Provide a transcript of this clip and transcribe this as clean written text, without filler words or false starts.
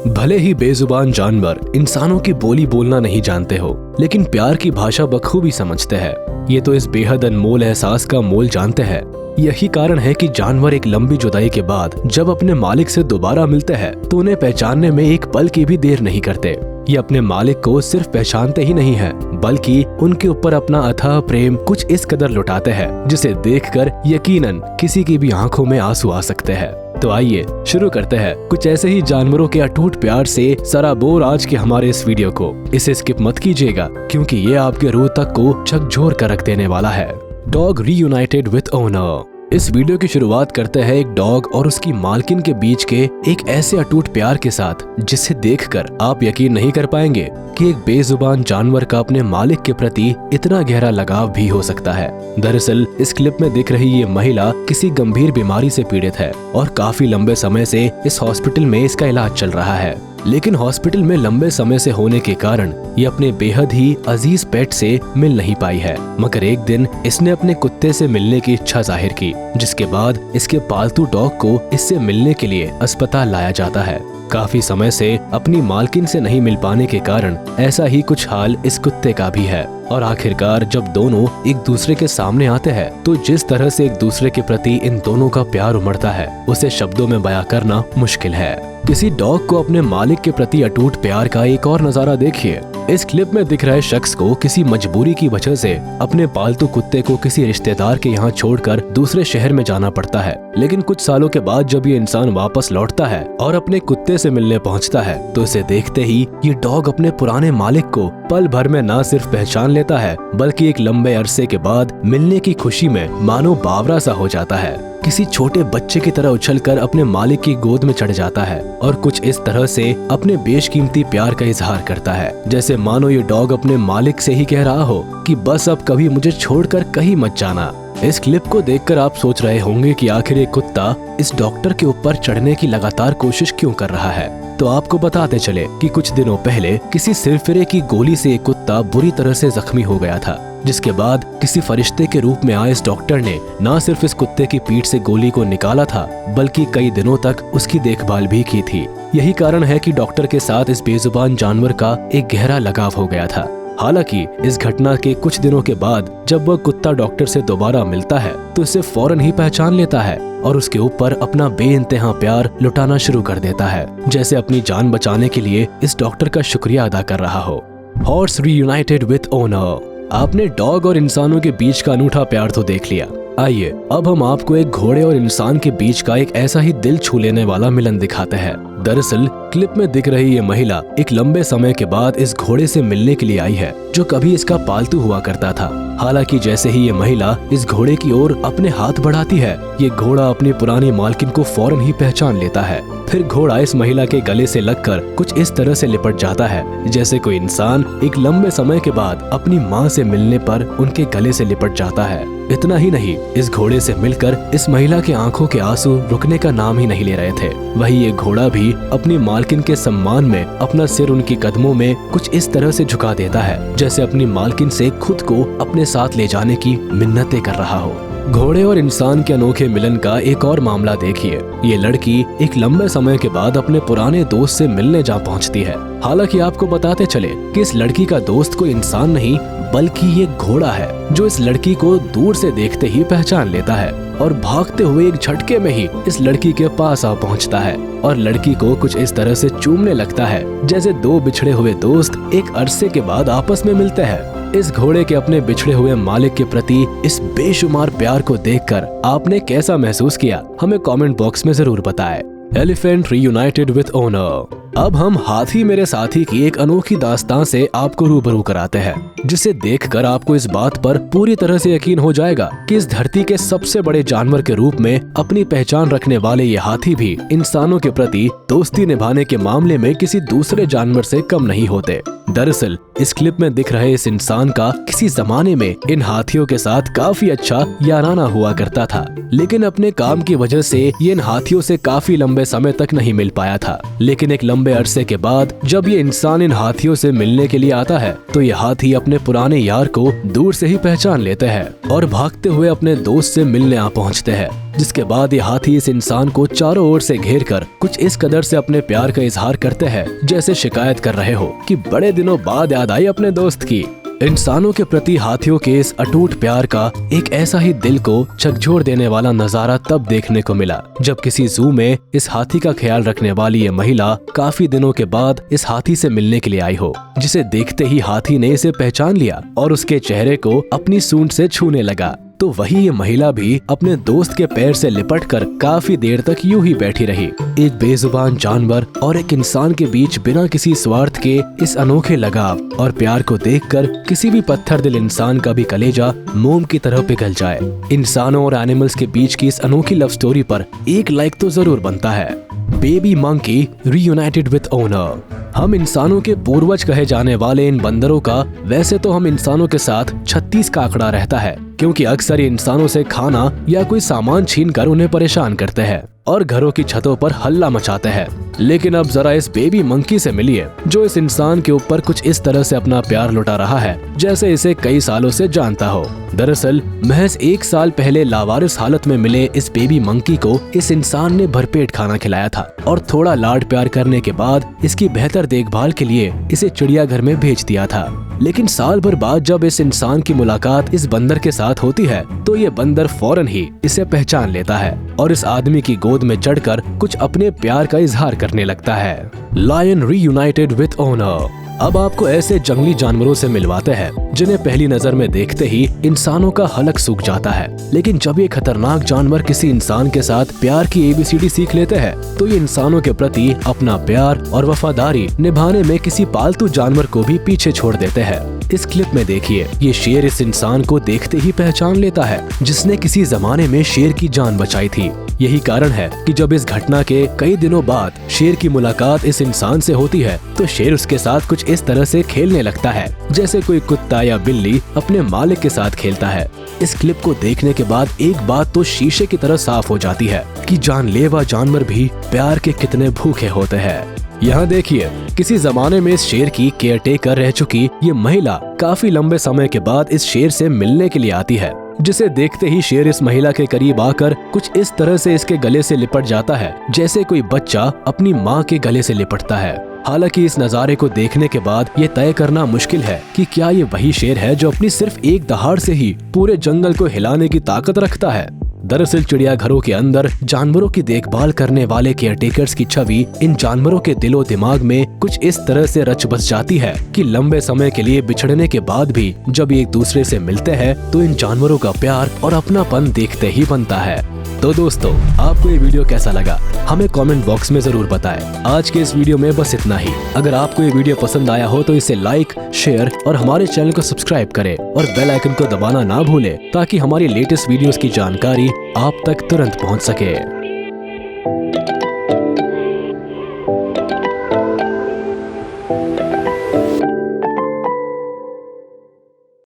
भले ही बेजुबान जानवर इंसानों की बोली बोलना नहीं जानते हो, लेकिन प्यार की भाषा बखूबी समझते हैं। ये तो इस बेहद अनमोल एहसास का मोल जानते हैं। यही कारण है कि जानवर एक लंबी जुदाई के बाद जब अपने मालिक से दोबारा मिलते हैं तो उन्हें पहचानने में एक पल की भी देर नहीं करते। ये अपने मालिक को सिर्फ पहचानते ही नहीं है, बल्कि उनके ऊपर अपना अथाह प्रेम कुछ इस कदर लुटाते हैं जिसे देखकर यकीनन किसी की भी आंखों में आंसू आ सकते हैं। तो आइए शुरू करते हैं कुछ ऐसे ही जानवरों के अटूट प्यार से सराबोर आज के हमारे इस वीडियो को। इसे स्किप मत कीजिएगा क्योंकि ये आपके रूह तक को झकझोर कर रख देने वाला है। Dog reunited with owner. इस वीडियो की शुरुआत करते हैं एक डॉग और उसकी मालकिन के बीच के एक ऐसे अटूट प्यार के साथ जिसे देखकर आप यकीन नहीं कर पाएंगे कि एक बेजुबान जानवर का अपने मालिक के प्रति इतना गहरा लगाव भी हो सकता है। दरअसल इस क्लिप में दिख रही ये महिला किसी गंभीर बीमारी से पीड़ित है और काफी लंबे समय से इस हॉस्पिटल में इसका इलाज चल रहा है। लेकिन हॉस्पिटल में लंबे समय से होने के कारण ये अपने बेहद ही अजीज पेट से मिल नहीं पाई है। मगर एक दिन इसने अपने कुत्ते से मिलने की इच्छा जाहिर की, जिसके बाद इसके पालतू डॉग को इससे मिलने के लिए अस्पताल लाया जाता है। काफी समय से अपनी मालकिन से नहीं मिल पाने के कारण ऐसा ही कुछ हाल इस कुत्ते का भी है। और आखिरकार जब दोनों एक दूसरे के सामने आते हैं तो जिस तरह से एक दूसरे के प्रति इन दोनों का प्यार उमड़ता है उसे शब्दों में बयां करना मुश्किल है। किसी डॉग को अपने मालिक के प्रति अटूट प्यार का एक और नजारा देखिए। इस क्लिप में दिख रहे शख्स को किसी मजबूरी की वजह से अपने पालतू कुत्ते को किसी रिश्तेदार के यहाँ छोड़कर दूसरे शहर में जाना पड़ता है। लेकिन कुछ सालों के बाद जब ये इंसान वापस लौटता है और अपने कुत्ते से मिलने पहुँचता है तो इसे देखते ही ये डॉग अपने पुराने मालिक को पल भर में न सिर्फ पहचान लेता है बल्कि एक लंबे अरसे के बाद मिलने की खुशी में मानो बावरा सा हो जाता है। किसी छोटे बच्चे की तरह उछलकर अपने मालिक की गोद में चढ़ जाता है और कुछ इस तरह से अपने बेशकीमती प्यार का इजहार करता है जैसे मानो ये डॉग अपने मालिक से ही कह रहा हो कि बस अब कभी मुझे छोड़कर कहीं मत जाना। इस क्लिप को देखकर आप सोच रहे होंगे कि आखिर ये कुत्ता इस डॉक्टर के ऊपर चढ़ने की लगातार कोशिश क्यों कर रहा है। तो आपको बताते चले कि कुछ दिनों पहले किसी सिरफिरे की गोली से एक कुत्ता बुरी तरह से जख्मी हो गया था, जिसके बाद किसी फरिश्ते के रूप में आए इस डॉक्टर ने न सिर्फ इस कुत्ते की पीठ से गोली को निकाला था बल्कि कई दिनों तक उसकी देखभाल भी की थी। यही कारण है कि डॉक्टर के साथ इस बेजुबान जानवर का एक गहरा लगाव हो गया था। हालांकि इस घटना के कुछ दिनों के बाद जब वह कुत्ता डॉक्टर से दोबारा मिलता है तो इसे फौरन ही पहचान लेता है और उसके ऊपर अपना बेइंतहा प्यार लुटाना शुरू कर देता है, जैसे अपनी जान बचाने के लिए इस डॉक्टर का शुक्रिया अदा कर रहा हो। Horse reunited with owner. आपने डॉग और इंसानों के बीच का अनूठा प्यार तो देख लिया। आइए अब हम आपको एक घोड़े और इंसान के बीच का एक ऐसा ही दिल छू लेने वाला मिलन दिखाते हैं। दरअसल क्लिप में दिख रही ये महिला एक लंबे समय के बाद इस घोड़े से मिलने के लिए आई है जो कभी इसका पालतू हुआ करता था। हालांकि जैसे ही ये महिला इस घोड़े की ओर अपने हाथ बढ़ाती है ये घोड़ा अपनी पुरानी मालकिन को फौरन ही पहचान लेता है। फिर घोड़ा इस महिला के गले से लगकर कुछ इस तरह से लिपट जाता है जैसे कोई इंसान एक लंबे समय के बाद अपनी माँ से मिलने पर उनके गले से लिपट जाता है। इतना ही नहीं, इस घोड़े से मिलकर इस महिला के आंखों के आंसू रुकने का नाम ही नहीं ले रहे थे। वही ये घोड़ा भी अपनी मालकिन के सम्मान में अपना सिर उनकी कदमों में कुछ इस तरह से झुका देता है जैसे अपनी मालकिन से खुद को अपने साथ ले जाने की मिन्नतें कर रहा हो। घोड़े और इंसान के अनोखे मिलन का एक और मामला देखिए। ये लड़की एक लंबे समय के बाद अपने पुराने दोस्त से मिलने जा पहुंचती है। हालांकि आपको बताते चले कि इस लड़की का दोस्त कोई इंसान नहीं बल्कि ये घोड़ा है जो इस लड़की को दूर से देखते ही पहचान लेता है और भागते हुए एक झटके में ही इस लड़की के पास आ पहुंचता है और लड़की को कुछ इस तरह से चूमने लगता है जैसे दो बिछड़े हुए दोस्त एक अरसे के बाद आपस में मिलते हैं। इस घोड़े के अपने बिछड़े हुए मालिक के प्रति इस बेशुमार प्यार को देखकर आपने कैसा महसूस किया, हमें कमेंट बॉक्स में जरूर बताएं। Elephant reunited with owner. अब हम हाथी मेरे साथी की एक अनोखी दास्तान से आपको रूबरू कराते हैं जिसे देखकर आपको इस बात पर पूरी तरह से यकीन हो जाएगा कि इस धरती के सबसे बड़े जानवर के रूप में अपनी पहचान रखने वाले ये हाथी भी इंसानों के प्रति दोस्ती निभाने के मामले में किसी दूसरे जानवर से कम नहीं होते। दरअसल इस क्लिप में दिख रहे इस इंसान का किसी जमाने में इन हाथियों के साथ काफी अच्छा याराना हुआ करता था, लेकिन अपने काम की वजह से ये इन हाथियों से काफी लंबे समय तक नहीं मिल पाया था। लेकिन एक लंबे अरसे के बाद जब ये इंसान इन हाथियों से मिलने के लिए आता है तो ये हाथी अपने पुराने यार को दूर से ही पहचान लेते हैं और भागते हुए अपने दोस्त से मिलने आ पहुँचते हैं। जिसके बाद ये हाथी इस इंसान को चारों ओर से घेर कर कुछ इस कदर से अपने प्यार का इजहार करते हैं जैसे शिकायत कर रहे हो कि बड़े दिनों बाद याद आई अपने दोस्त की। इंसानों के प्रति हाथियों के इस अटूट प्यार का एक ऐसा ही दिल को झकझोर देने वाला नजारा तब देखने को मिला जब किसी जू में इस हाथी का ख्याल रखने वाली ये महिला काफी दिनों के बाद इस हाथी से मिलने के लिए आई हो, जिसे देखते ही हाथी ने इसे पहचान लिया और उसके चेहरे को अपनी सूंड से छूने लगा। तो वही ये महिला भी अपने दोस्त के पैर से लिपटकर काफी देर तक यूं ही बैठी रही। एक बेजुबान जानवर और एक इंसान के बीच बिना किसी स्वार्थ के इस अनोखे लगाव और प्यार को देखकर किसी भी पत्थर दिल इंसान का भी कलेजा मोम की तरह पिघल जाए। इंसानों और एनिमल्स के बीच की इस अनोखी लव स्टोरी पर एक लाइक तो जरूर बनता है। Baby monkey reunited with owner. हम इंसानों के पूर्वज कहे जाने वाले इन बंदरों का वैसे तो हम इंसानों के साथ 36 का आंकड़ा रहता है, क्योंकि अक्सर इंसानों से खाना या कोई सामान छीनकर उन्हें परेशान करते हैं और घरों की छतों पर हल्ला मचाते हैं। लेकिन अब जरा इस बेबी मंकी से मिलिए जो इस इंसान के ऊपर कुछ इस तरह से अपना प्यार लुटा रहा है जैसे इसे कई सालों से जानता हो। दरअसल महज 1 साल पहले लावारिस हालत में मिले इस बेबी मंकी को इस इंसान ने भरपेट खाना खिलाया था और थोड़ा लाड प्यार करने के बाद इसकी बेहतर देखभाल के लिए इसे चिड़ियाघर में भेज दिया था। लेकिन साल भर बाद जब इस इंसान की मुलाकात इस बंदर के साथ होती है तो ये बंदर फौरन ही इसे पहचान लेता है और इस आदमी की गोद में चढ़कर कुछ अपने प्यार का इजहार करने लगता है। Lion reunited with owner. अब आपको ऐसे जंगली जानवरों से मिलवाते हैं जिन्हें पहली नजर में देखते ही इंसानों का हलक सूख जाता है, लेकिन जब ये खतरनाक जानवर किसी इंसान के साथ प्यार की ABCD सीख लेते हैं तो ये इंसानों के प्रति अपना प्यार और वफादारी निभाने में किसी पालतू जानवर को भी पीछे छोड़ देते हैं। इस क्लिप में देखिए, ये शेर इस इंसान को देखते ही पहचान लेता है जिसने किसी जमाने में शेर की जान बचाई थी। यही कारण है कि जब इस घटना के कई दिनों बाद शेर की मुलाकात इस इंसान से होती है तो शेर उसके साथ कुछ इस तरह से खेलने लगता है जैसे कोई कुत्ता या बिल्ली अपने मालिक के साथ खेलता है। इस क्लिप को देखने के बाद एक बात तो शीशे की तरह साफ हो जाती है कि जानलेवा जानवर भी प्यार के कितने भूखे होते हैं। यहाँ देखिए, किसी जमाने में इस शेर की केयरटेकर रह चुकी ये महिला काफी लंबे समय के बाद इस शेर से मिलने के लिए आती है, जिसे देखते ही शेर इस महिला के करीब आकर कुछ इस तरह से इसके गले से लिपट जाता है जैसे कोई बच्चा अपनी माँ के गले से लिपटता है। हालांकि इस नज़ारे को देखने के बाद ये तय करना मुश्किल है कि क्या ये वही शेर है जो अपनी सिर्फ एक दहाड़ से ही पूरे जंगल को हिलाने की ताकत रखता है। दरअसल चिड़ियाघरों के अंदर जानवरों की देखभाल करने वाले केयरटेकर्स की छवि इन जानवरों के दिलो दिमाग में कुछ इस तरह से रच बस जाती है कि लंबे समय के लिए बिछड़ने के बाद भी जब एक दूसरे से मिलते हैं तो इन जानवरों का प्यार और अपनापन देखते ही बनता है। तो दोस्तों, आपको ये वीडियो कैसा लगा हमें कमेंट बॉक्स में जरूर बताएं। आज के इस वीडियो में बस इतना ही। अगर आपको ये वीडियो पसंद आया हो तो इसे लाइक, शेयर और हमारे चैनल को सब्सक्राइब करें और बेल आइकन को दबाना ना भूलें ताकि हमारी लेटेस्ट वीडियोस की जानकारी आप तक तुरंत पहुंच सके।